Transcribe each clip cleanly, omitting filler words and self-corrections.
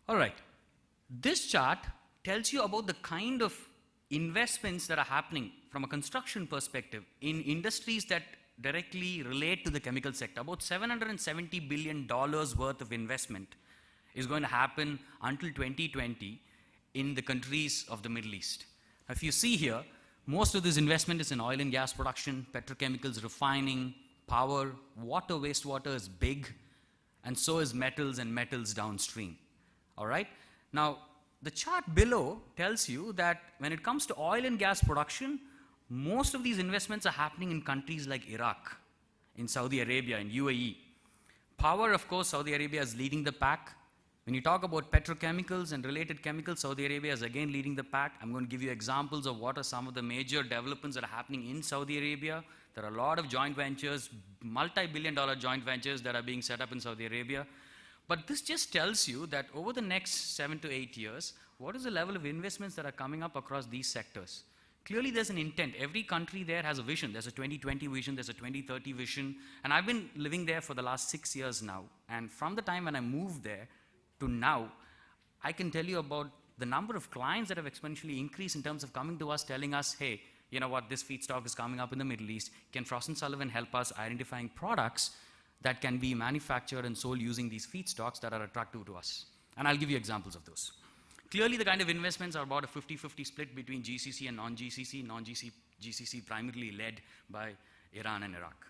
All right. This chart tells you about the kind of investments that are happening from a construction perspective in industries that directly relate to the chemical sector. About $770 billion worth of investment is going to happen until 2020 in the countries of the Middle East. If you see here, most of this investment is in oil and gas production, petrochemicals, refining, power, water, wastewater is big, and so is metals and metals downstream. All right? Now, the chart below tells you that when it comes to oil and gas production, most of these investments are happening in countries like Iraq, in Saudi Arabia, in UAE. Power, of course, Saudi Arabia is leading the pack. When you talk about petrochemicals and related chemicals, Saudi Arabia is again leading the pack. I'm going to give you examples of what are some of the major developments that are happening in Saudi Arabia. There are a lot of joint ventures, multi-billion-dollar joint ventures that are being set up in Saudi Arabia. But this just tells you that over the next 7 to 8 years, what is the level of investments that are coming up across these sectors? Clearly, there's an intent. Every country there has a vision. There's a 2020 vision, there's a 2030 vision. And I've been living there for the last 6 years now. And from the time when I moved there to now, I can tell you about the number of clients that have exponentially increased in terms of coming to us telling us, hey, you know what, this feedstock is coming up in the Middle East. Can Frost & Sullivan help us identifying products that can be manufactured and sold using these feedstocks that are attractive to us? And I'll give you examples of those. Clearly, the kind of investments are about a 50-50 split between GCC and non-GCC. Non-GCC primarily led by Iran and Iraq.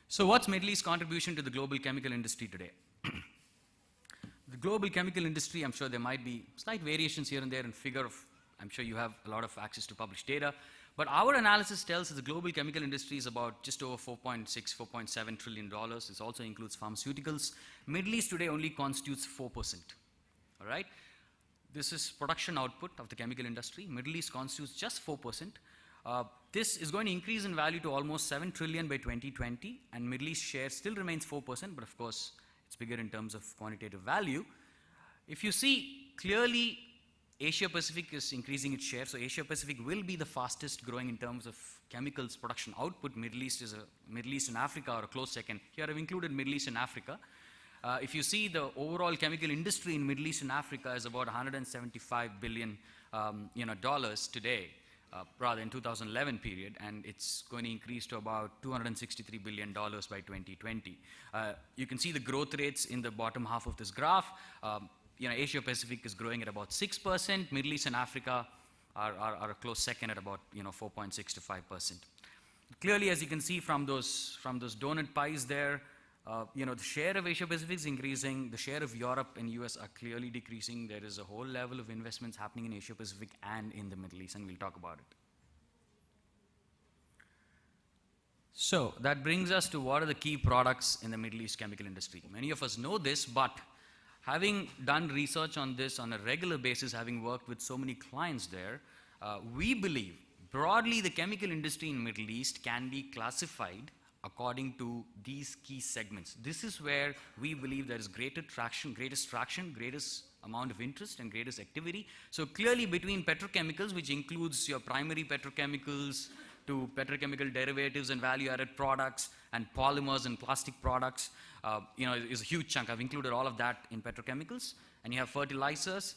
So what's Middle East's contribution to the global chemical industry today? The global chemical industry, I'm sure there might be slight variations here and there in figure of, I'm sure you have a lot of access to published data, but our analysis tells us the global chemical industry is about just over $4.6, $4.7 trillion. This also includes pharmaceuticals. Middle East today only constitutes 4%, all right? This is production output of the chemical industry. Middle East constitutes just 4%. This is going to increase in value to almost 7 trillion by 2020, and Middle East share still remains 4%, but of course, it's bigger in terms of quantitative value. If you see, clearly, Asia Pacific is increasing its share, so Asia Pacific will be the fastest growing in terms of chemicals production output. Middle East and Africa are a close second. Here I've included Middle East and Africa. If you see, the overall chemical industry in Middle East and Africa is about $175 billion dollars today, rather in 2011 period, and it's going to increase to about $263 billion by 2020. You can see the growth rates in the bottom half of this graph. Asia Pacific is growing at about 6%. Middle East and Africa are a close second at about 4.6 to 5%. Clearly, as you can see from those donut pies there, the share of Asia Pacific is increasing. The share of Europe and US are clearly decreasing. There is a whole level of investments happening in Asia Pacific and in the Middle East, and we'll talk about it. So that brings us to what are the key products in the Middle East chemical industry. Many of us know this, but having done research on this on a regular basis, having worked with so many clients there, we believe broadly the chemical industry in Middle East can be classified according to these key segments. This is where we believe there is greatest traction, greatest amount of interest and greatest activity. So clearly between petrochemicals, which includes your primary petrochemicals, to petrochemical derivatives and value-added products, and polymers and plastic products, is a huge chunk. I've included all of that in petrochemicals. And you have fertilizers,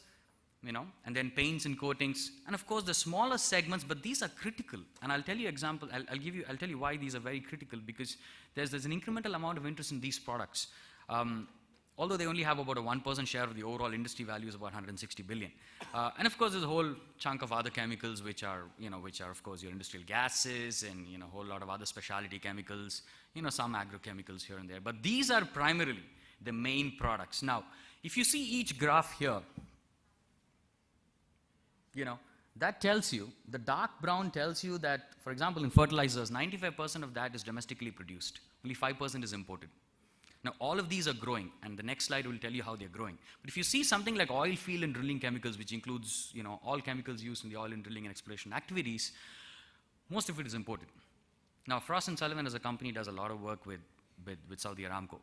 and then paints and coatings, and of course the smaller segments, but these are critical. And I'll tell you example. I'll tell you why these are very critical, because there's an incremental amount of interest in these products. Although they only have about a 1% share of the overall industry value, is about 160 billion. And of course, there's a whole chunk of other chemicals, which are of course your industrial gases and a whole lot of other specialty chemicals, some agrochemicals here and there. But these are primarily the main products. Now, if you see each graph here, that tells you, the dark brown tells you that, for example, in fertilizers, 95% of that is domestically produced. Only 5% is imported. Now, all of these are growing, and the next slide will tell you how they're growing. But if you see something like oil field and drilling chemicals, which includes, all chemicals used in the oil and drilling and exploration activities, most of it is imported. Now, Frost & Sullivan as a company does a lot of work with Saudi Aramco.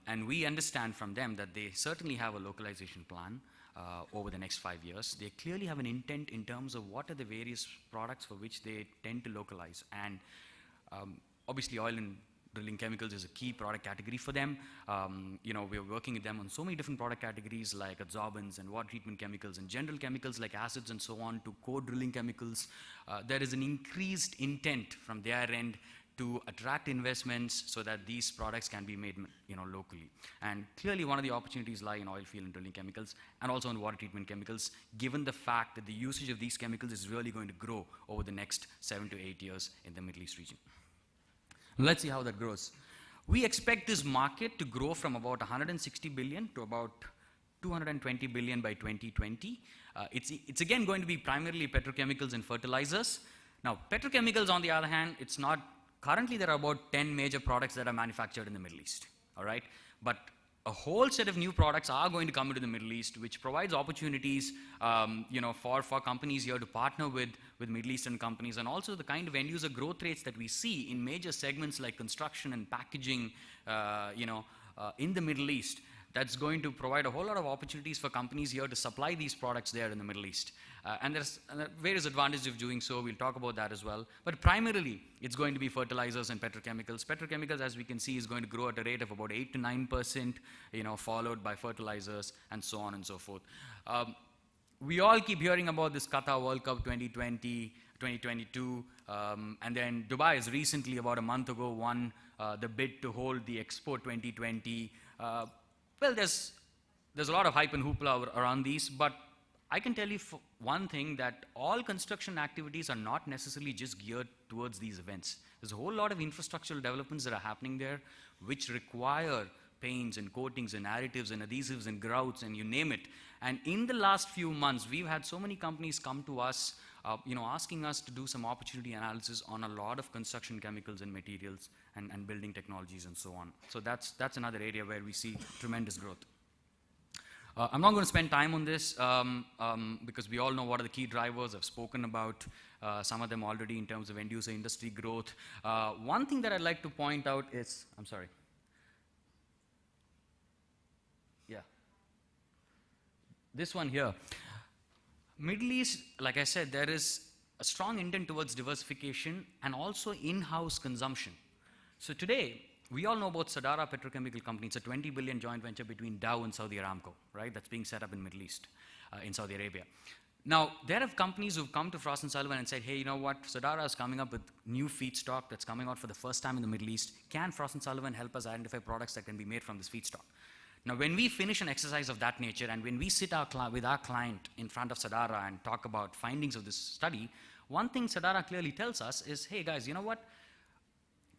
And we understand from them that they certainly have a localization plan over the next 5 years. They clearly have an intent in terms of what are the various products for which they tend to localize. And obviously, oil and drilling chemicals is a key product category for them. We're working with them on so many different product categories like adsorbents and water treatment chemicals and general chemicals like acids and so on to core drilling chemicals. There is an increased intent from their end to attract investments so that these products can be made locally. And clearly one of the opportunities lie in oil field and drilling chemicals and also in water treatment chemicals, given the fact that the usage of these chemicals is really going to grow over the next 7 to 8 years in the Middle East region. Let's see how that grows. We expect this market to grow from about 160 billion to about 220 billion by 2020. It's again going to be primarily petrochemicals and fertilizers. Now, petrochemicals, on the other hand, it's not. Currently, there are about 10 major products that are manufactured in the Middle East, all right? But a whole set of new products are going to come into the Middle East, which provides opportunities, for companies here to partner with Middle Eastern companies, and also the kind of end-user growth rates that we see in major segments like construction and packaging, in the Middle East. That's going to provide a whole lot of opportunities for companies here to supply these products there in the Middle East. And there's various advantages of doing so. We'll talk about that as well. But primarily, it's going to be fertilizers and petrochemicals. Petrochemicals, as we can see, is going to grow at a rate of about 8 to 9%, followed by fertilizers and so on and so forth. We all keep hearing about this Qatar World Cup 2020, 2022, and then Dubai has recently, about a month ago, won the bid to hold the Expo 2020. Well, there's a lot of hype and hoopla around these, but I can tell you for one thing, that all construction activities are not necessarily just geared towards these events. There's a whole lot of infrastructural developments that are happening there, which require paints and coatings and additives and adhesives and grouts and you name it. And in the last few months, we've had so many companies come to us, asking us to do some opportunity analysis on a lot of construction chemicals and materials and building technologies and so on. So that's another area where we see tremendous growth. I'm not going to spend time on this because we all know what are the key drivers. I've spoken about some of them already in terms of end-user industry growth. One thing that I'd like to point out is, this one here. Middle East, like I said, there is a strong intent towards diversification and also in-house consumption. So today, we all know about Sadara Petrochemical Company. It's a 20 billion joint venture between Dow and Saudi Aramco, right? That's being set up in Middle East, in Saudi Arabia. Now, there are companies who've come to Frost & Sullivan and said, hey, you know what? Sadara is coming up with new feedstock that's coming out for the first time in the Middle East. Can Frost & Sullivan help us identify products that can be made from this feedstock? Now, when we finish an exercise of that nature and when we sit with our client in front of Sadara and talk about findings of this study, one thing Sadara clearly tells us is, hey guys, you know what?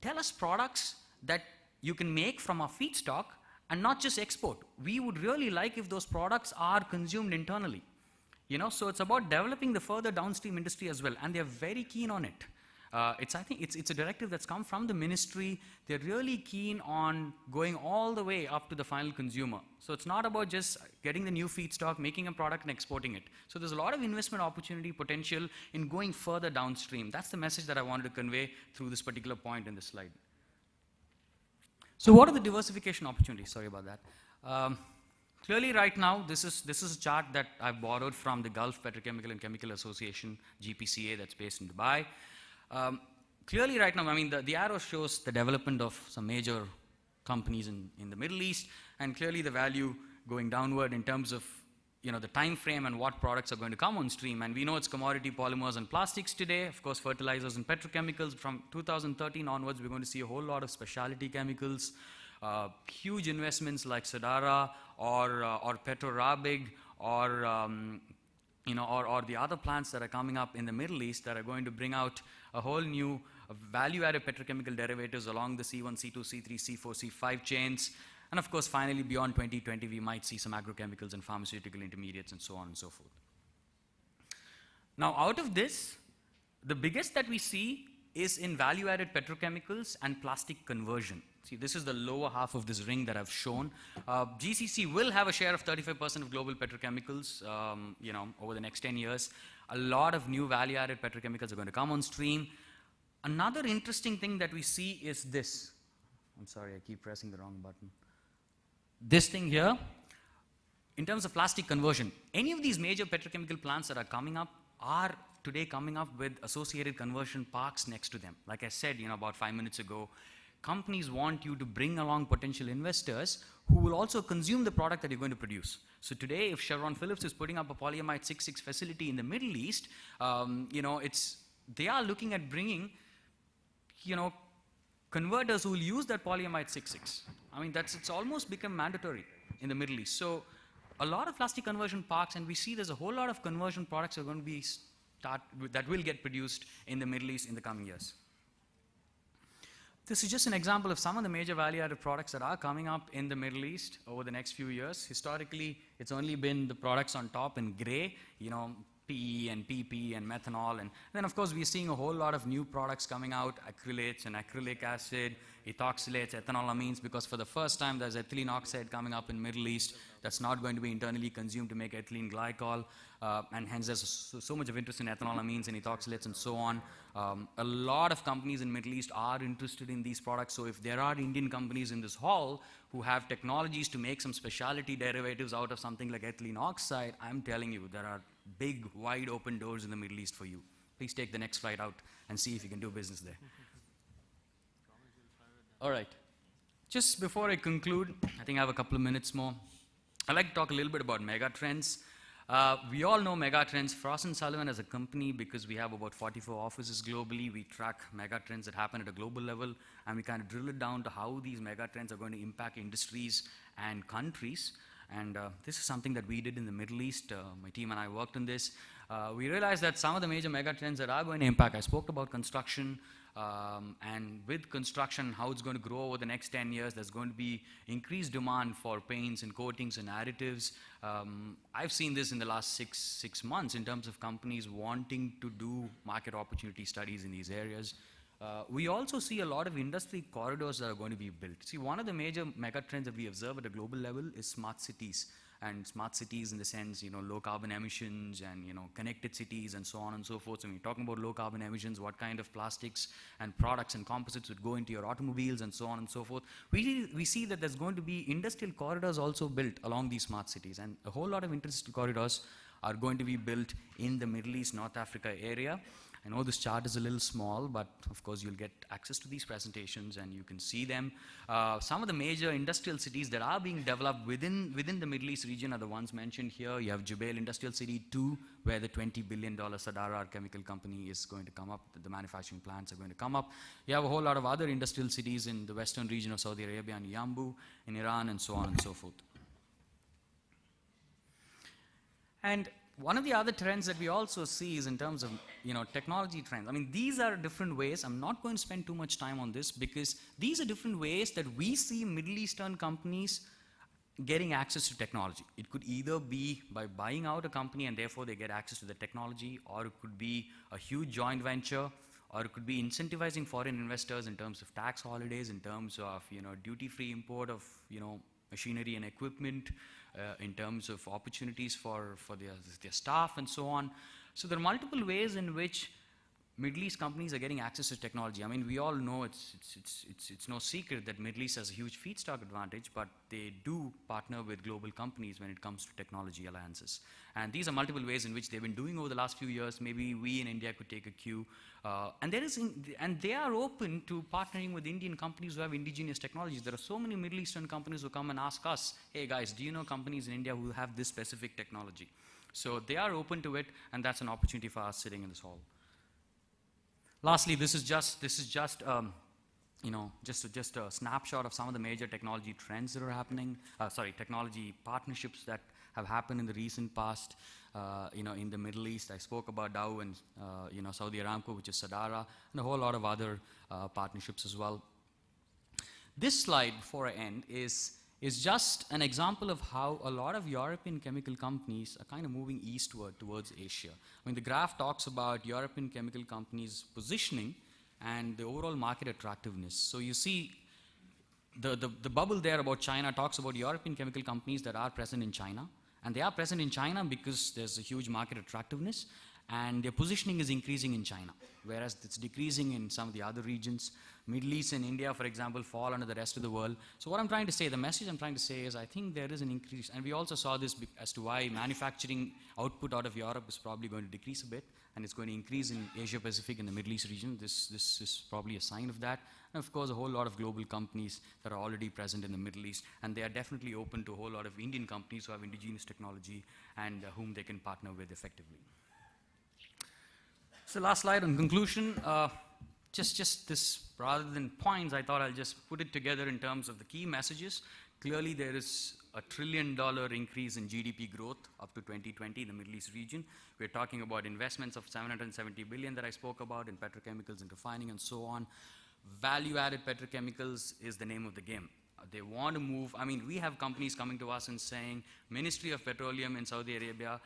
Tell us products that you can make from our feedstock and not just export. We would really like if those products are consumed internally. So it's about developing the further downstream industry as well, and they're very keen on it. I think it's a directive that's come from the ministry. They're really keen on going all the way up to the final consumer. So it's not about just getting the new feedstock, making a product and exporting it. So there's a lot of investment opportunity potential in going further downstream. That's the message that I wanted to convey through this particular point in this slide. So what are the diversification opportunities? Sorry about that. Clearly right now, this is a chart that I've borrowed from the Gulf Petrochemical and Chemical Association, GPCA, that's based in Dubai. Clearly right now, the arrow shows the development of some major companies in the Middle East, and clearly the value going downward in terms of the time frame and what products are going to come on stream. And we know it's commodity polymers and plastics today, of course fertilizers and petrochemicals. From 2013 onwards, we're going to see a whole lot of specialty chemicals, huge investments like Sadara or Petro Rabigh or the other plants that are coming up in the Middle East that are going to bring out a whole new value-added petrochemical derivatives along the C1, C2, C3, C4, C5 chains. And of course, finally, beyond 2020, we might see some agrochemicals and pharmaceutical intermediates and so on and so forth. Now, out of this, the biggest that we see is in value-added petrochemicals and plastic conversion. See, this is the lower half of this ring that I've shown. GCC will have a share of 35% of global petrochemicals, over the next 10 years. A lot of new value-added petrochemicals are going to come on stream. Another interesting thing that we see is this. I'm sorry, I keep pressing the wrong button. This thing here, in terms of plastic conversion, any of these major petrochemical plants that are coming up are today coming up with associated conversion parks next to them. Like I said, about 5 minutes ago, companies want you to bring along potential investors who will also consume the product that you're going to produce. So today, if Chevron Phillips is putting up a polyamide 6,6 facility in the Middle East, they are looking at bringing, converters who will use that polyamide 6,6. I mean, it's almost become mandatory in the Middle East. So a lot of plastic conversion parks, and we see there's a whole lot of conversion products that are going to be that will get produced in the Middle East in the coming years. This is just an example of some of the major value-added products that are coming up in the Middle East over the next few years. Historically, it's only been the products on top in gray, PE and PP and methanol. And then, of course, we're seeing a whole lot of new products coming out, acrylates and acrylic acid, ethoxylates, ethanolamines, because for the first time, there's ethylene oxide coming up in Middle East that's not going to be internally consumed to make ethylene glycol. And hence, there's so much of interest in ethanolamines and ethoxylates and so on. A lot of companies in Middle East are interested in these products. So if there are Indian companies in this hall who have technologies to make some specialty derivatives out of something like ethylene oxide, I'm telling you, there are big, wide open doors in the Middle East for you. Please take the next flight out and see if you can do business there. All right. Just before I conclude, I think I have a couple of minutes more. I'd like to talk a little bit about megatrends. We all know megatrends. Frost & Sullivan as a company, because we have about 44 offices globally, we track megatrends that happen at a global level, and we kind of drill it down to how these megatrends are going to impact industries and countries. And this is something that we did in the Middle East. My team and I worked on this. We realized that some of the major megatrends that are going to impact, I spoke about construction, and with construction, how it's going to grow over the next 10 years, there's going to be increased demand for paints and coatings and additives. I've seen this in the last six months in terms of companies wanting to do market opportunity studies in these areas. We also see a lot of industry corridors that are going to be built. See, one of the major megatrends that we observe at a global level is smart cities. And smart cities in the sense, low carbon emissions and, connected cities and so on and so forth. So when you're talking about low carbon emissions, what kind of plastics and products and composites would go into your automobiles and so on and so forth. We see that there's going to be industrial corridors also built along these smart cities. And a whole lot of industrial corridors are going to be built in the Middle East, North Africa area. I know this chart is a little small, but of course you'll get access to these presentations and you can see them. Some of the major industrial cities that are being developed within the Middle East region are the ones mentioned here. You have Jubail Industrial City 2, where the $20 billion Sadara chemical company is going to come up. The manufacturing plants are going to come up. You have a whole lot of other industrial cities in the western region of Saudi Arabia and Yanbu, in Iran, and so on and so forth. And one of the other trends that we also see is in terms of technology trends. I mean, these are different ways. I'm not going to spend too much time on this because these are different ways that we see Middle Eastern companies getting access to technology. It could either be by buying out a company and therefore they get access to the technology, or it could be a huge joint venture, or it could be incentivizing foreign investors in terms of tax holidays, in terms of duty-free import of machinery and equipment, in terms of opportunities for their staff and so on. So there are multiple ways in which Middle East companies are getting access to technology. I mean, we all know it's no secret that Middle East has a huge feedstock advantage, but they do partner with global companies when it comes to technology alliances. And these are multiple ways in which they've been doing over the last few years. Maybe we in India could take a cue. And they are open to partnering with Indian companies who have indigenous technologies. There are so many Middle Eastern companies who come and ask us, hey guys, do you know companies in India who have this specific technology? So they are open to it, and that's an opportunity for us sitting in this hall. Lastly, this is just a snapshot of some of the major technology trends that are happening. Technology partnerships that have happened in the recent past. In the Middle East, I spoke about Dow and Saudi Aramco, which is Sadara, and a whole lot of other partnerships as well. This slide, before I end, is just an example of how a lot of European chemical companies are kind of moving eastward towards Asia. I mean, the graph talks about European chemical companies' positioning and the overall market attractiveness. So you see the bubble there about China talks about European chemical companies that are present in China. And they are present in China because there's a huge market attractiveness. and their positioning is increasing in China, whereas it's decreasing in some of the other regions. Middle East and India, for example, fall under the rest of the world. So what I'm trying to say, the message I'm trying to say is I think there is an increase, and we also saw this as to why manufacturing output out of Europe is probably going to decrease a bit, and it's going to increase in Asia Pacific and the Middle East region. This is probably a sign of that. And of course, a whole lot of global companies that are already present in the Middle East, and they are definitely open to a whole lot of Indian companies who have indigenous technology and whom they can partner with effectively. So last slide on conclusion. Just this, rather than points, I thought I'll just put it together in terms of the key messages. Clearly, there is a $1 trillion increase in GDP growth up to 2020 in the Middle East region. We're talking about investments of $770 billion that I spoke about in petrochemicals and refining and so on. Value-added petrochemicals is the name of the game. They want to move. I mean, we have companies coming to us and saying, Ministry of Petroleum in Saudi Arabia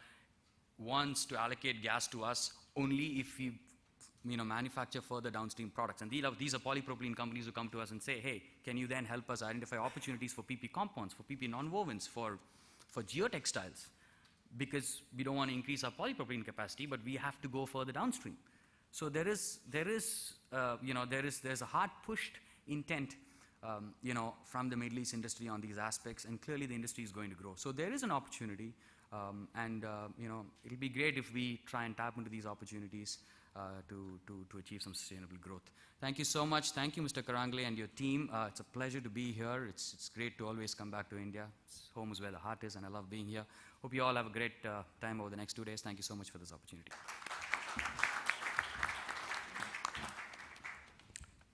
wants to allocate gas to us only if we manufacture further downstream products. And these are polypropylene companies who come to us and say, hey, can you then help us identify opportunities for PP compounds, for PP nonwovens, for geotextiles? Because we don't want to increase our polypropylene capacity, but we have to go further downstream. So there's a hard pushed intent, from the Middle East industry on these aspects, and clearly the industry is going to grow. So there is an opportunity, it'll be great if we try and tap into these opportunities to achieve some sustainable growth. Thank you so much. Thank you, Mr. Karangle and your team. It's a pleasure to be here. It's great to always come back to India. Home is where the heart is, and I love being here. Hope you all have a great time over the next 2 days. Thank you so much for this opportunity.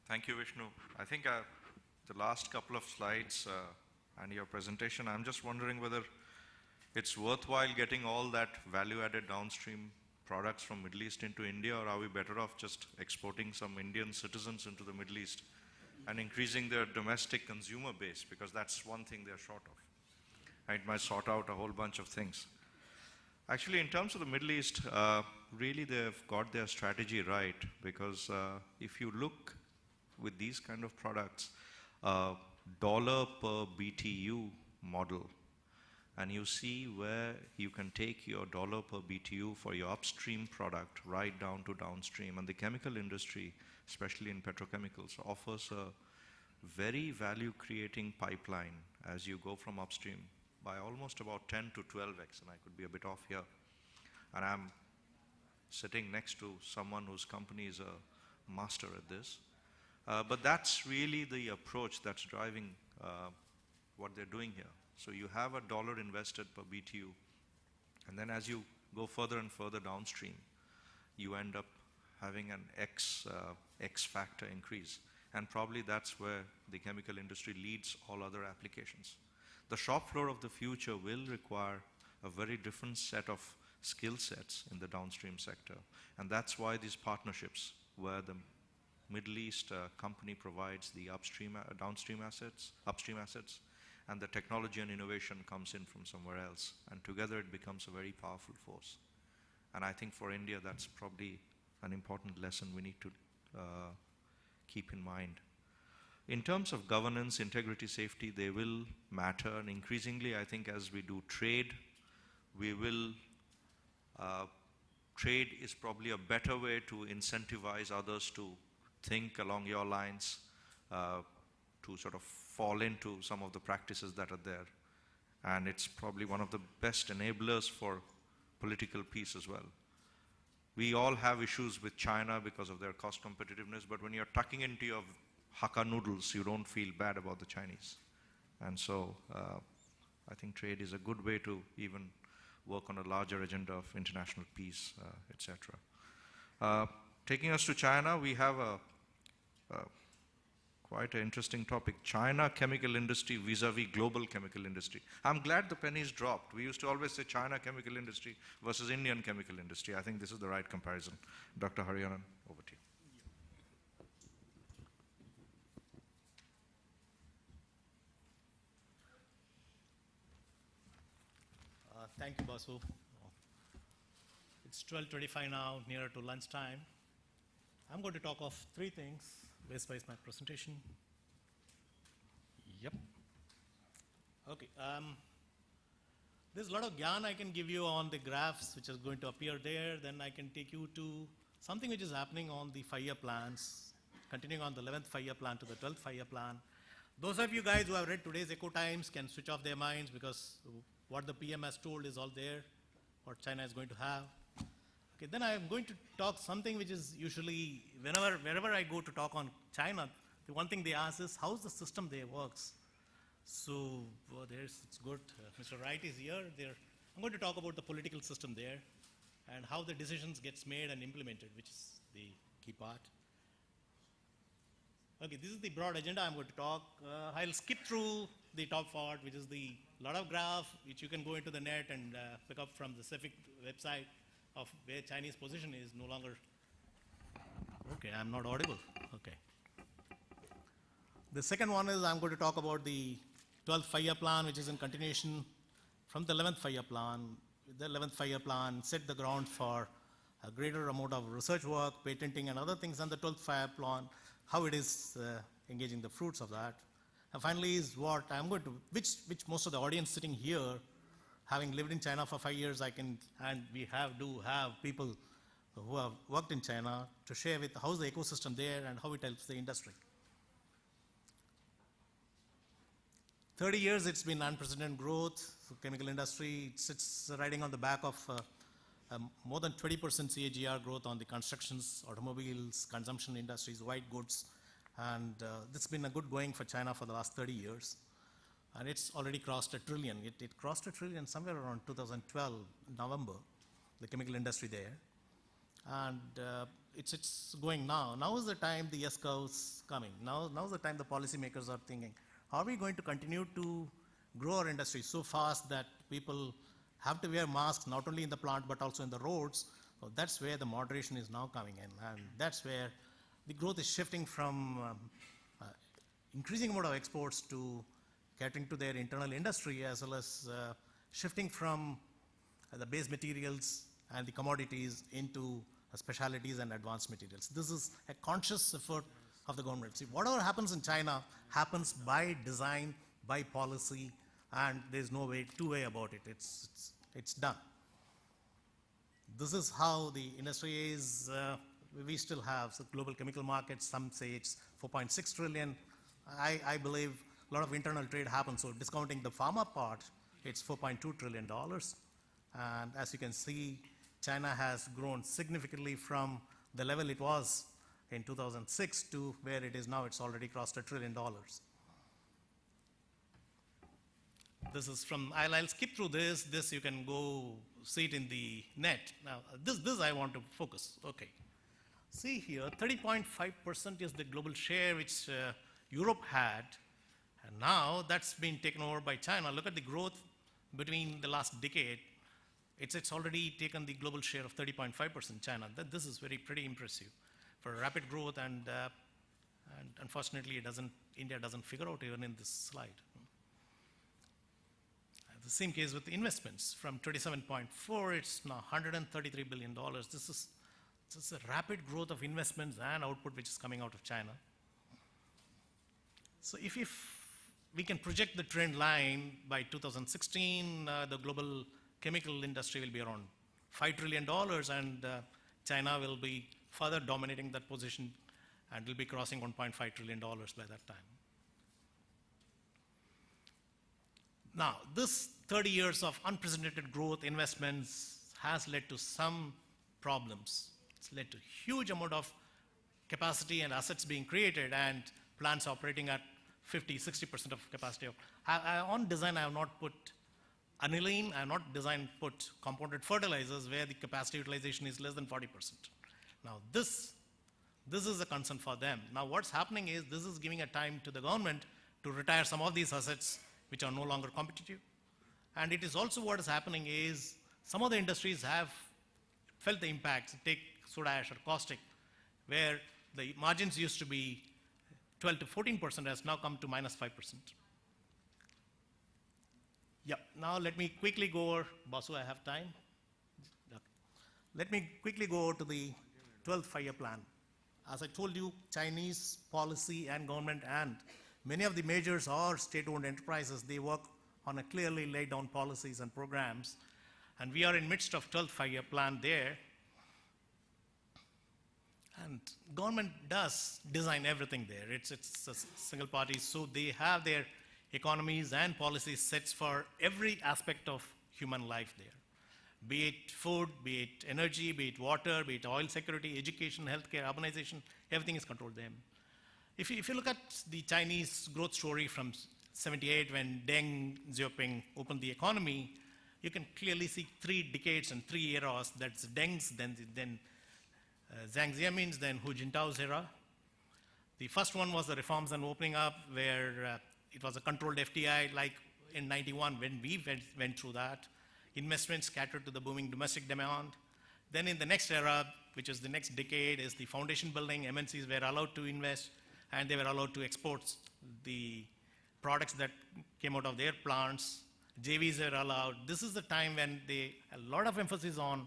Thank you, Vishnu. I think the last couple of slides and your presentation, I'm just wondering whether it's worthwhile getting all that value-added downstream products from Middle East into India, or are we better off just exporting some Indian citizens into the Middle East and increasing their domestic consumer base, because that's one thing they're short of. It might sort out a whole bunch of things. Actually, in terms of the Middle East, really they've got their strategy right, because if you look with these kind of products, dollar per BTU model, and you see where you can take your dollar per BTU for your upstream product right down to downstream. And the chemical industry, especially in petrochemicals, offers a very value creating pipeline as you go from upstream by almost about 10 to 12x, and I could be a bit off here. And I'm sitting next to someone whose company is a master at this. But that's really the approach that's driving what they're doing here. So you have a dollar invested per BTU, and then as you go further and further downstream, you end up having an X factor increase. And probably that's where the chemical industry leads all other applications. The shop floor of the future will require a very different set of skill sets in the downstream sector. And that's why these partnerships, where the Middle East company provides the downstream assets, upstream assets, and the technology and innovation comes in from somewhere else. And together it becomes a very powerful force. And I think for India, that's probably an important lesson we need to keep in mind. In terms of governance, integrity, safety, they will matter. And increasingly, I think as we do trade, trade is probably a better way to incentivize others to think along your lines, to sort of fall into some of the practices that are there. And it's probably one of the best enablers for political peace as well. We all have issues with China because of their cost competitiveness, but when you're tucking into your Hakka noodles, you don't feel bad about the Chinese. And so I think trade is a good way to even work on a larger agenda of international peace, etc. Taking us to China, we have a quite an interesting topic. China chemical industry vis-a-vis global chemical industry. I'm glad the pennies dropped. We used to always say China chemical industry versus Indian chemical industry. I think this is the right comparison. Dr. Hariharan, over to you. Thank you, Basu. It's 12:25 now, nearer to lunchtime. I'm going to talk of three things based on my presentation. Yep. Okay. There's a lot of gyan I can give you on the graphs which is going to appear there. Then I can take you to something which is happening on the 5-year plans, continuing on the 11th 5-year plan to the 12th 5-year plan. Those of you guys who have read today's Echo Times can switch off their minds because what the PM has told is all there, what China is going to have. Okay, then I am going to talk something which is usually, wherever I go to talk on China, the one thing they ask is, how's the system there works? So it's good. Mr. Wright is here. I'm going to talk about the political system there and how the decisions gets made and implemented, which is the key part. Okay, this is the broad agenda I'm going to talk. I'll skip through the top part, which is the lot of graph, which you can go into the net and pick up from the CEFIC website of where Chinese position is no longer. Okay, I'm not audible. Okay. The second one is I'm going to talk about the 12th 5-year plan, which is in continuation from the 11th 5-year plan. The 11th 5-year plan set the ground for a greater amount of research work, patenting and other things, and the 12th 5-year plan, how it is engaging the fruits of that. And finally is what I'm going to, which most of the audience sitting here, having lived in China for 5 years, and we do have people who have worked in China to share with how's the ecosystem there and how it helps the industry. 30 years, it's been unprecedented growth. The chemical industry sits riding on the back of more than 20% CAGR growth on the constructions, automobiles, consumption industries, white goods. And this has been a good going for China for the last 30 years. And it's already crossed $1 trillion. It crossed $1 trillion somewhere around 2012, November, the chemical industry there. And it's going now. Now is the time the S-curve's coming. Now is the time the policymakers are thinking, are we going to continue to grow our industry so fast that people have to wear masks not only in the plant but also in the roads? So that's where the moderation is now coming in. And that's where the growth is shifting from increasing amount of exports to catering to their internal industry, as well as shifting from the base materials and the commodities into specialities and advanced materials. This is a conscious effort of the government. See, whatever happens in China happens by design, by policy, and there's no two-way about it. It's done. This is how the industry is. We still have global chemical markets. Some say it's 4.6 trillion. I believe a lot of internal trade happens. So discounting the pharma part, it's $4.2 trillion. And as you can see, China has grown significantly from the level it was in 2006 to where it is now. It's already crossed $1 trillion. This is from, I'll skip through this. This you can go see it in the net. Now, this I want to focus. Okay. See here, 30.5% is the global share which Europe had. And now that's been taken over by China. Look at the growth between the last decade. It's already taken the global share of 30.5% China. This is pretty impressive for rapid growth, and unfortunately India doesn't figure out even in this slide. The same case with the investments. From 27.4, it's now $133 billion. This is a rapid growth of investments and output which is coming out of China. So if we can project the trend line by 2016, the global chemical industry will be around $5 trillion, and China will be further dominating that position and will be crossing $1.5 trillion by that time. Now, this 30 years of unprecedented growth investments has led to some problems. It's led to huge amount of capacity and assets being created and plants operating at 50, 60% of capacity. On design, I have not put aniline, I have not put compounded fertilizers where the capacity utilization is less than 40%. Now, this is a concern for them. Now, what's happening is this is giving a time to the government to retire some of these assets which are no longer competitive. And it is also what is happening is some of the industries have felt the impact. Take soda ash or caustic, where the margins used to be 12 to 14% has now come to minus 5%. Yeah, now let me quickly go over, Basu, I have time. Okay. Let me quickly go over to the 12th 5-year plan. As I told you, Chinese policy and government and many of the majors or state-owned enterprises, they work on a clearly laid down policies and programs. And we are in midst of 12th five-year plan there. And government does design everything there. It's a single party, so they have their economies and policies sets for every aspect of human life there. Be it food, be it energy, be it water, be it oil security, education, healthcare, urbanization, everything is controlled there. If you look at the Chinese growth story from 78 when Deng Xiaoping opened the economy, you can clearly see 3 decades and 3 eras. That's Deng's, then Jiang Zemin's, then Hu Jintao's era. The first one was the reforms and opening up, where it was a controlled FDI, like in 91 when we went through that. Investments scattered to the booming domestic demand. Then in the next era, which is the next decade, is the foundation building. MNCs were allowed to invest, and they were allowed to export the products that came out of their plants. JVs were allowed. This is the time when a lot of emphasis on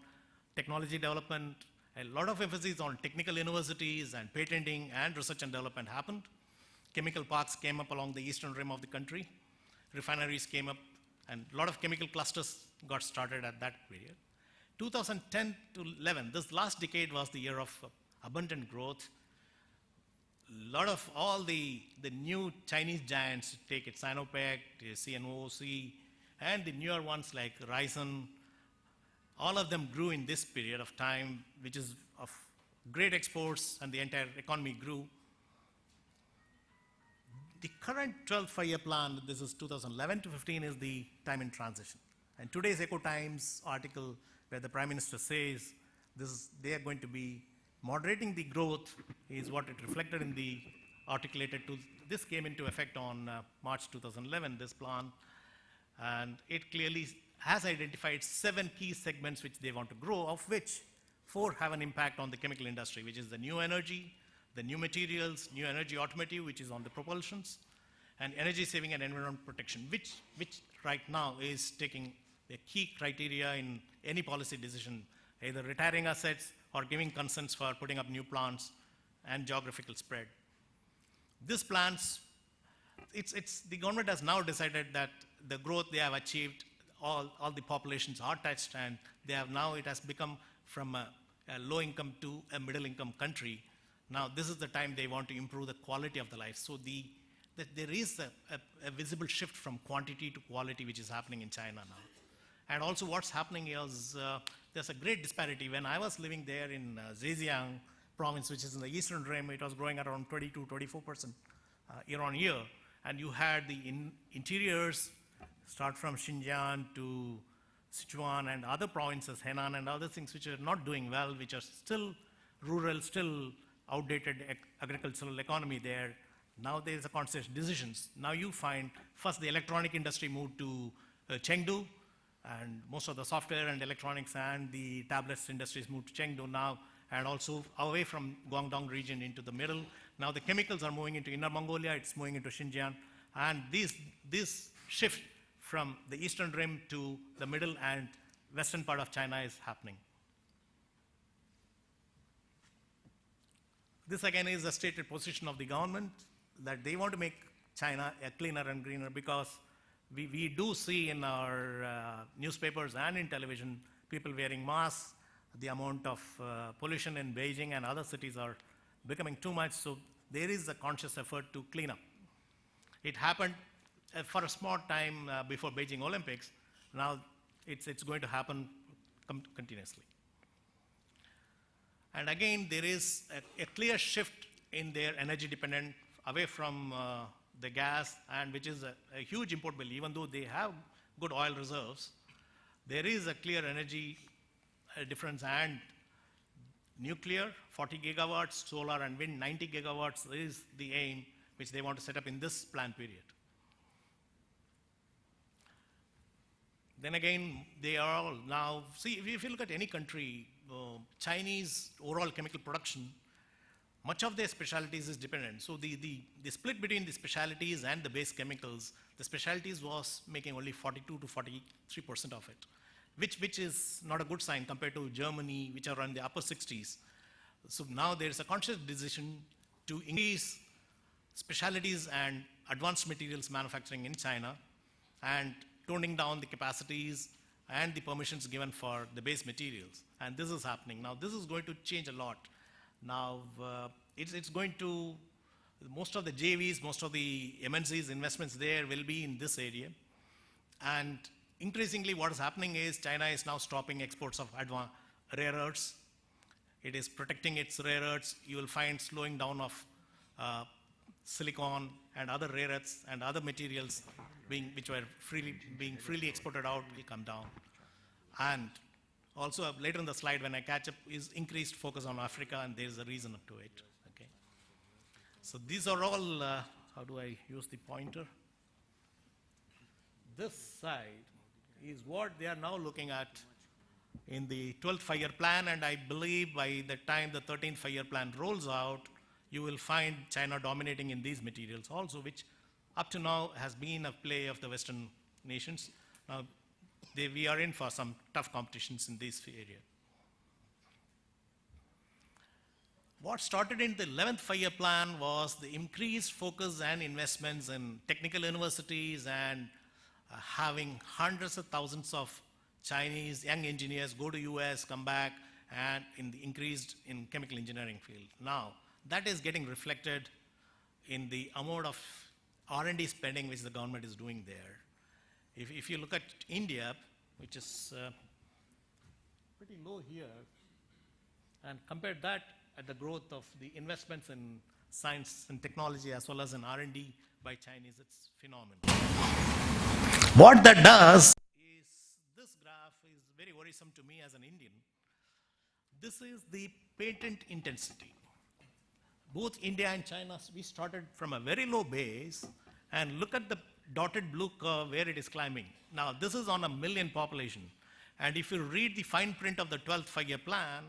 technology development, a lot of emphasis on technical universities and patenting and research and development happened. Chemical parks came up along the eastern rim of the country. Refineries came up, and a lot of chemical clusters got started at that period. 2010 to 11, this last decade was the year of abundant growth. A lot of all the new Chinese giants, take it Sinopec, CNOOC, and the newer ones like Ryzen, all of them grew in this period of time, which is of great exports, and the entire economy grew. The current 12th five-year plan, this is 2011 to 15, is the time in transition. And today's Echo Times article, where the Prime Minister says they are going to be moderating the growth, is what it reflected in the articulated to. This came into effect on March 2011, this plan, and it clearly has identified 7 key segments which they want to grow, of which 4 have an impact on the chemical industry, which is the new energy, the new materials, new energy automotive, which is on the propulsions, and energy saving and environment protection, which right now is taking the key criteria in any policy decision, either retiring assets or giving consents for putting up new plants and geographical spread. These plans, the government has now decided that the growth they have achieved, all the populations are touched, and it has become from a low income to a middle income country. Now this is the time they want to improve the quality of the life. So there is a visible shift from quantity to quality which is happening in China now. And also what's happening is there's a great disparity. When I was living there in Zhejiang province, which is in the eastern rim, it was growing around 22-24% year on year. And you had the interiors start from Xinjiang to Sichuan and other provinces, Henan and other things which are not doing well, which are still rural, still outdated agricultural economy there. Now there is a conscious decisions. Now you find first the electronic industry moved to Chengdu, and most of the software and electronics and the tablets industries moved to Chengdu now, and also away from Guangdong region into the middle. Now the chemicals are moving into Inner Mongolia, it's moving into Xinjiang, and this shift from the eastern rim to the middle and western part of China is happening. This again is a stated position of the government that they want to make China a cleaner and greener, because we do see in our newspapers and in television people wearing masks. The amount of pollution in Beijing and other cities are becoming too much, so there is a conscious effort to clean up. It happened for a small time before Beijing Olympics. Now it's going to happen continuously. And again, there is a clear shift in their energy dependent away from the gas, and which is a huge import bill. Even though they have good oil reserves, there is a clear energy difference, and nuclear 40 gigawatts, solar and wind 90 gigawatts is the aim which they want to set up in this plan period. Then again, they are all now, see, if you look at any country, Chinese overall chemical production, much of their specialties is dependent. So the split between the specialties and the base chemicals, the specialties was making only 42 to 43% of it, which is not a good sign compared to Germany, which are in the upper 60s. So now there is a conscious decision to increase specialties and advanced materials manufacturing in China, and toning down the capacities and the permissions given for the base materials. And this is happening. Now, this is going to change a lot. Now, it's going to, most of the JVs, most of the MNCs investments there will be in this area. And increasingly what is happening is China is now stopping exports of rare earths. It is protecting its rare earths. You will find slowing down of silicon and other rare earths and other materials which were being freely exported out will come down. And also later in the slide when I catch up is increased focus on Africa, and there is a reason to it. Okay. So these are all, how do I use the pointer? This side is what they are now looking at in the 12th five-year plan, and I believe by the time the 13th five-year plan rolls out, you will find China dominating in these materials also, which up to now has been a play of the Western nations. Now, we are in for some tough competitions in this area. What started in the 11th five-year plan was the increased focus and investments in technical universities and having hundreds of thousands of Chinese young engineers go to US, come back, and increased in chemical engineering field. Now, that is getting reflected in the amount of R&D spending which the government is doing there. If you look at India, which is pretty low here, and compare that at the growth of the investments in science and technology as well as in R&D by Chinese, it's phenomenal. What that does is, this graph is very worrisome to me as an Indian. This is the patent intensity. Both India and China, we started from a very low base, and look at the dotted blue curve where it is climbing. Now, this is on a million population. And if you read the fine print of the 12th five-year plan,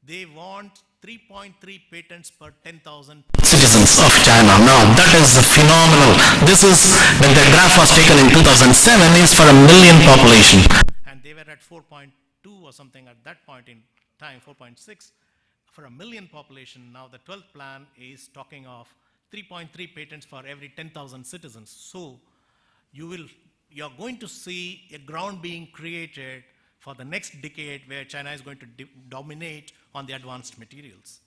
they want 3.3 patents per 10,000 citizens of China. Now, that is phenomenal. This is, when the graph was taken in 2007, is for a million population. And they were at 4.2 or something at that point in time, 4.6. For a million population, now the 12th plan is talking of 3.3 patents for every 10,000 citizens. So you're going to see a ground being created for the next decade where China is going to dominate on the advanced materials.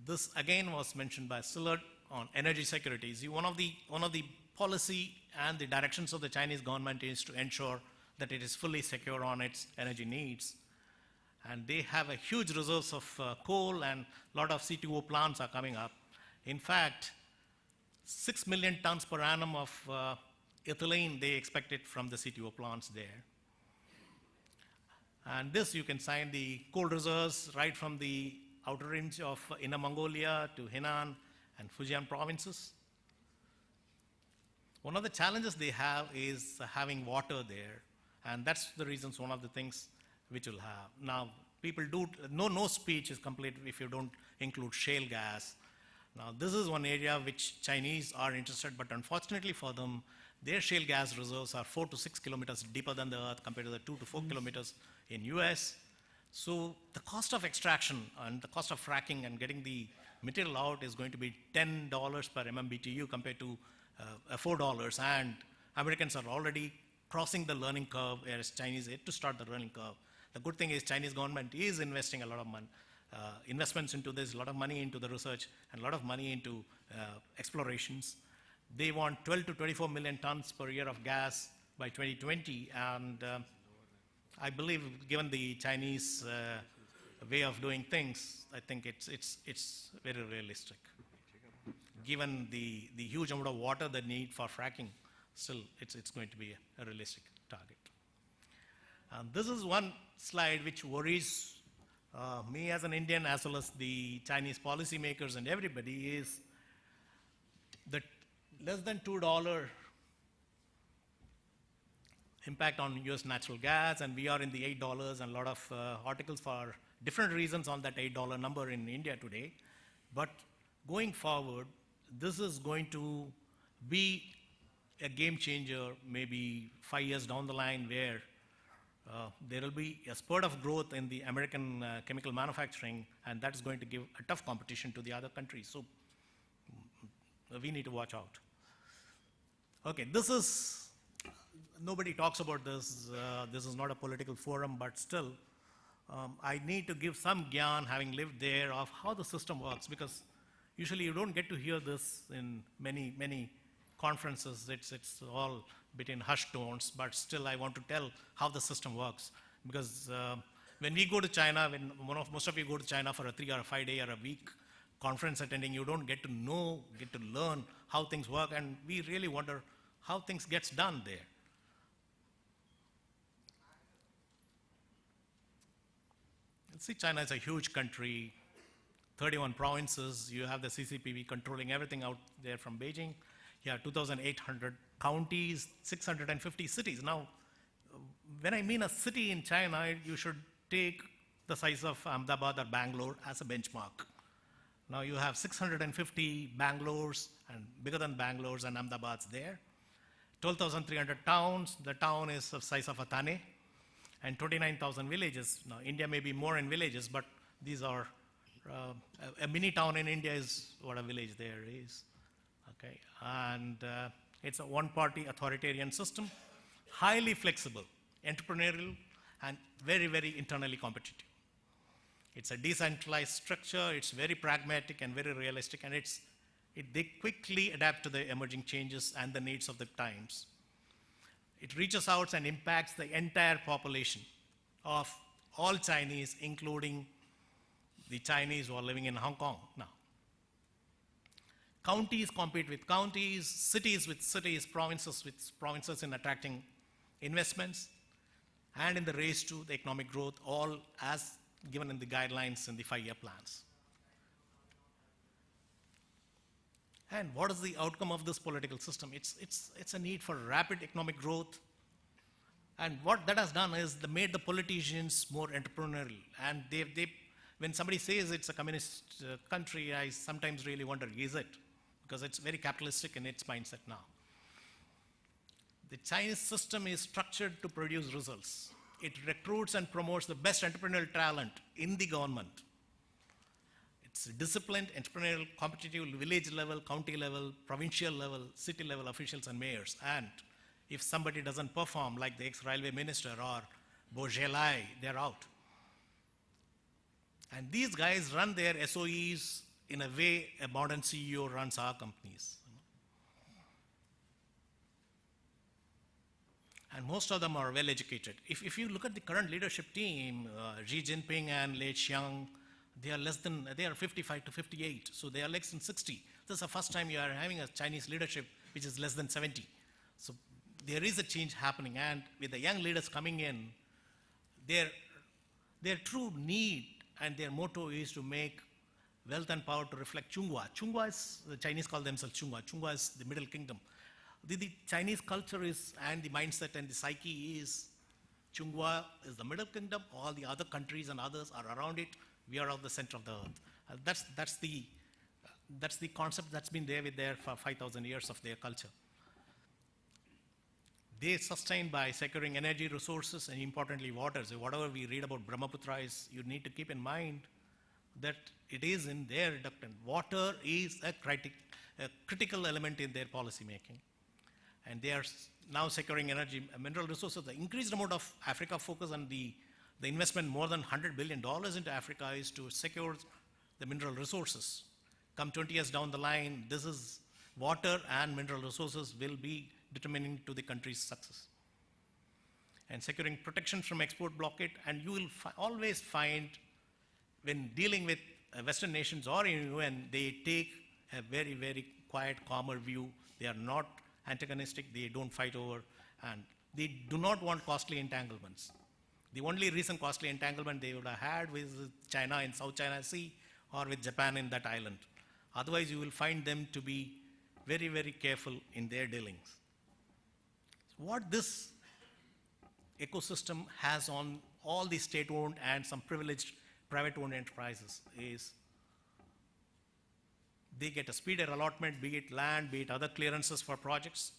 This again was mentioned by Sillard on energy security. See, one of the policy and the directions of the Chinese government is to ensure that it is fully secure on its energy needs. And they have a huge reserves of coal, and a lot of C2O plants are coming up. In fact, 6 million tons per annum of ethylene they expected from the C2O plants there. And this, you can find the coal reserves right from the outer rim of Inner Mongolia to Henan and Fujian provinces. One of the challenges they have is having water there. And that's the reasons, one of the things which will have. Now, people no speech is complete if you don't include shale gas. Now, this is one area which Chinese are interested, but unfortunately for them, their shale gas reserves are 4 to 6 kilometers deeper than the earth compared to the 2 to 4 kilometers in US. So the cost of extraction and the cost of fracking and getting the material out is going to be $10 per MMBTU compared to $4. And Americans are already crossing the learning curve, whereas Chinese yet to start the learning curve. The good thing is Chinese government is investing a lot of money, investments into this, a lot of money into the research, and a lot of money into explorations. They want 12 to 24 million tons per year of gas by 2020, and I believe, given the Chinese way of doing things, I think it's very realistic. Given the huge amount of water they need for fracking, still it's going to be a realistic target. And this is one slide which worries me as an Indian as well as the Chinese policymakers and everybody, is that less than $2 impact on US natural gas, and we are in the $8, and a lot of articles for different reasons on that $8 number in India today. But going forward, this is going to be a game changer maybe 5 years down the line, where there will be a spurt of growth in the American chemical manufacturing, and that is going to give a tough competition to the other countries. So we need to watch out. Okay, this is, nobody talks about this. This is not a political forum, but still, I need to give some gyan, having lived there, of how the system works, because usually you don't get to hear this in many conferences. It's all between hushed tones, but still I want to tell how the system works. Because when we go to China, when most of you go to China for a 3 or a 5 day or a week conference attending, you don't get to know, get to learn how things work, and we really wonder how things gets done there. See, China is a huge country, 31 provinces. You have the CCPP controlling everything out there from Beijing. You have 2,800 counties, 650 cities. Now, when I mean a city in China, you should take the size of Ahmedabad or Bangalore as a benchmark. Now you have 650 Bangalores, and bigger than Bangalore's and Ahmedabad's there. 12,300 towns. The town is the size of a Thane, and 29,000 villages. Now, India may be more in villages, but these are, a mini town in India is what a village there is. Okay, and it's a one-party authoritarian system, highly flexible, entrepreneurial, and very, very internally competitive. It's a decentralized structure, it's very pragmatic and very realistic, and they quickly adapt to the emerging changes and the needs of the times. It reaches out and impacts the entire population of all Chinese, including the Chinese who are living in Hong Kong now. Counties compete with counties, cities with cities, provinces with provinces in attracting investments, and in the race to the economic growth, all as given in the guidelines in the 5-year plans. And what is the outcome of this political system? It's a need for rapid economic growth. And what that has done is made the politicians more entrepreneurial. And when somebody says it's a communist country, I sometimes really wonder, is it? Because it's very capitalistic in its mindset now. The Chinese system is structured to produce results. It recruits and promotes the best entrepreneurial talent in the government. It's disciplined, entrepreneurial, competitive, village level, county level, provincial level, city level officials and mayors. And if somebody doesn't perform, like the ex-railway minister or Bourget-Lai, they're out. And these guys run their SOEs in a way a modern CEO runs our companies. And most of them are well educated. If you look at the current leadership team, Xi Jinping and Lei Qiang, they are 55 to 58, so they are less than 60. This is the first time you are having a Chinese leadership which is less than 70. So there is a change happening, and with the young leaders coming in, their true need and their motto is to make wealth and power to reflect Chunghua. Chunghua is, the Chinese call themselves Chunghua. Chunghua is the Middle Kingdom. The Chinese culture is, and the mindset and the psyche is, Chunghua is the Middle Kingdom, all the other countries and others are around it, we are of the center of the earth. That's the concept that's been there for 5,000 years of their culture. They sustain by securing energy resources and importantly water. So whatever we read about Brahmaputra is, you need to keep in mind that it is in their reductant. Water is a critical element in their policy making. And they are now securing energy, mineral resources. The increased amount of Africa focus and the investment more than $100 billion into Africa is to secure the mineral resources. Come 20 years down the line, this is water and mineral resources will be determining to the country's success. And securing protection from export blockade, and you will always find when dealing with Western nations or in UN, they take a very, very quiet, calmer view. They are not antagonistic, they don't fight over, and they do not want costly entanglements. The only recent costly entanglement they would have had with China in South China Sea or with Japan in that island. Otherwise, you will find them to be very, very careful in their dealings. What this ecosystem has on all the state-owned and some privileged private-owned enterprises is they get a speedier allotment, be it land, be it other clearances for projects,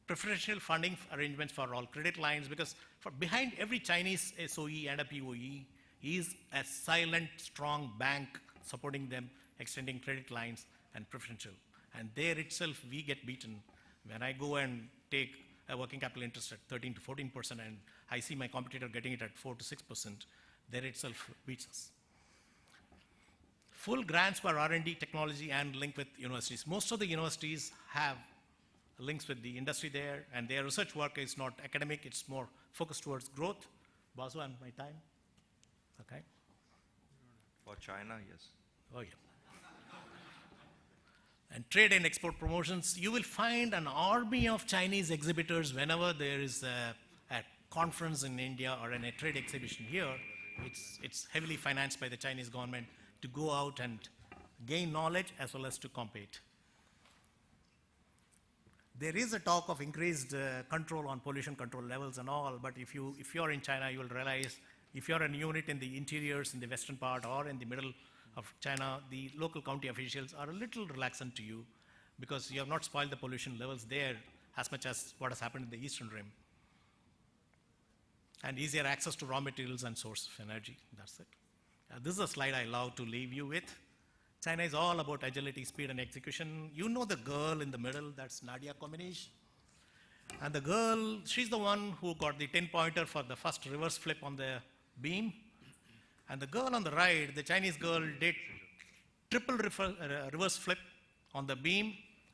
preferential funding arrangements for all credit lines, because behind every Chinese SOE and a POE is a silent, strong bank supporting them, extending credit lines and preferential. And there itself, we get beaten. When I go and take a working capital interest at 13 to 14%, and I see my competitor getting it at 4 to 6%, there itself beats us. Full grants for R&D, technology, and link with universities. Most of the universities have links with the industry there, and their research work is not academic, it's more focused towards growth. Basu, and my time? Okay. For China, yes. Oh, yeah. And trade and export promotions, you will find an army of Chinese exhibitors whenever there is a conference in India or a trade exhibition here. It's heavily financed by the Chinese government to go out and gain knowledge as well as to compete. There is a talk of increased control on pollution control levels and all, but if you're in China, you will realize if you're a unit in the interiors, in the western part or in the middle of China, the local county officials are a little relaxant to you because you have not spoiled the pollution levels there as much as what has happened in the Eastern Rim. And easier access to raw materials and source of energy, that's it. This is a slide I love to leave you with. China is all about agility, speed, and execution. You know the girl in the middle, that's Nadia Comaneci. And the girl, she's the one who got the 10-pointer for the first reverse flip on the beam. And the girl on the right, the Chinese girl, did triple reverse flip on the beam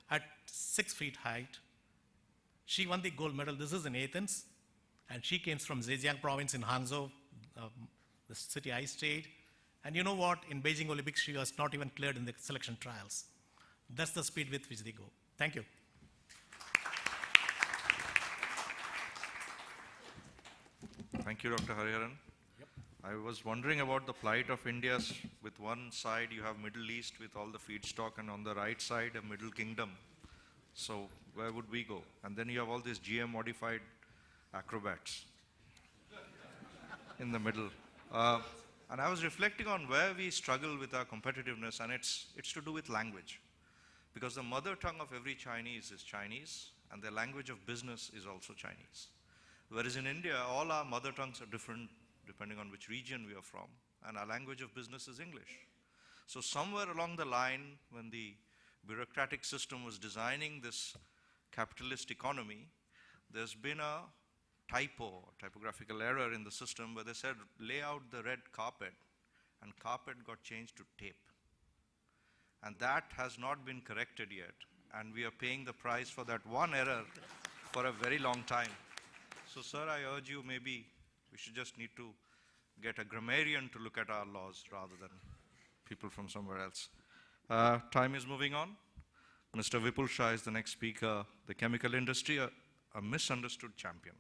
at 6 feet height. She won the gold medal. This is in Athens. And she came from Zhejiang province in Hangzhou, the city I stayed. And you know what? In Beijing Olympics, she was not even cleared in the selection trials. That's the speed with which they go. Thank you. Thank you, Dr. Hariharan. Yep. I was wondering about the plight of India. With one side, you have Middle East with all the feedstock, and on the right side, a Middle Kingdom. So where would we go? And then you have all these GM-modified acrobats in the middle. And I was reflecting on where we struggle with our competitiveness, and it's to do with language. Because the mother tongue of every Chinese is Chinese, and their language of business is also Chinese. Whereas in India, all our mother tongues are different depending on which region we are from, and our language of business is English. So somewhere along the line, when the bureaucratic system was designing this capitalist economy, there's been a typographical error in the system where they said, lay out the red carpet, and carpet got changed to tape. And that has not been corrected yet, and we are paying the price for that one error for a very long time. So, sir, I urge you, maybe we should just need to get a grammarian to look at our laws rather than people from somewhere else. Time is moving on. Mr. Vipul Shah is the next speaker. The chemical industry, a misunderstood champion.